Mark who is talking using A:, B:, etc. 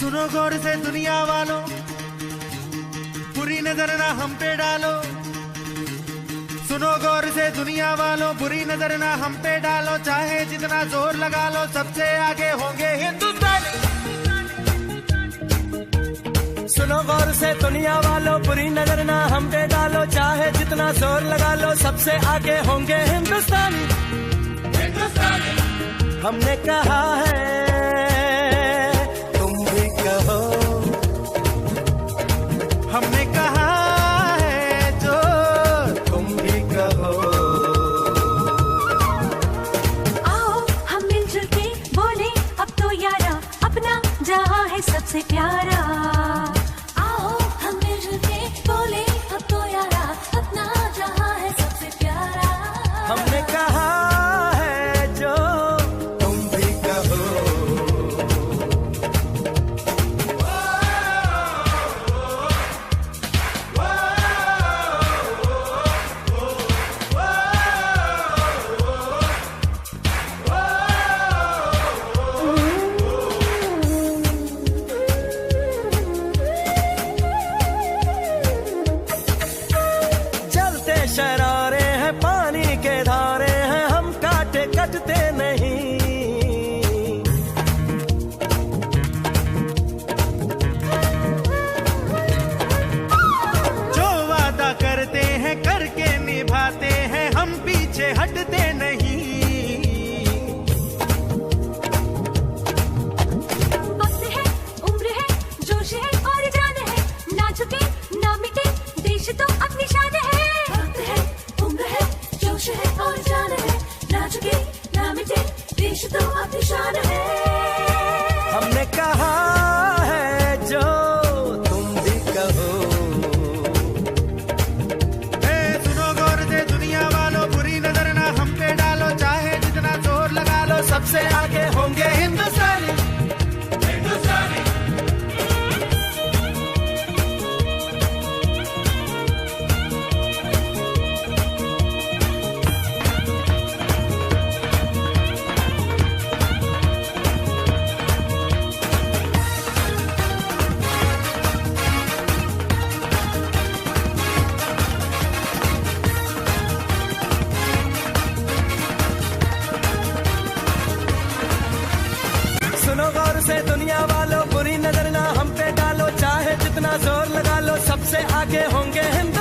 A: सुनो गौर से दुनिया वालों, बुरी नजर ना हम पे डालो। सुनो गौर से दुनिया वालों, बुरी नजर ना हम पे डालो। चाहे जितना जोर लगा लो, सबसे आगे होंगे हिंदुस्तानी।
B: सुनो गौर से दुनिया वालों, बुरी नजर ना हम पे डालो। चाहे जितना जोर लगा लो, सबसे आगे होंगे हिंदुस्तानी। हमने कहा है, तुम भी कहो।
A: हमने कहा है जो
B: तुम भी कहो।
C: आओ हम मिलजुल के बोले अब तो यारा, अपना जहां है सबसे प्यारा। आओ हम मिलजुल के बोले अब तो यारा, अपना जहां है सबसे प्यारा।
B: हमने कहा है जो तुम भी कहो। चलते शरारे हैं, पानी के धारे हैं, हम काटे कटते नहीं।
A: जो वादा करते हैं करके निभाते हैं, हम पीछे हटते नहीं।
C: वक्त है, उम्र है, जोश है और जान है, ना झुके ना मिटे, देश तो अपनी शान है। वक्त है, उम्र है, जोश है और जान है, ना झुके ना मिटे, देश तो अपनी शान है।
B: हमने कहा है जो तुम भी कहो।
A: सुनो गौर से दुनिया वालों, बुरी नजर ना हम पे डालो। चाहे जितना जोर लगा लो,
B: सबसे आगे होंगे हिंदुस्तानी। सुनो गौर से दुनिया वालों, बुरी नजर ना हम पे डालो। चाहे जितना जोर लगा लो, सबसे आगे होंगे हिंदुस्तानी।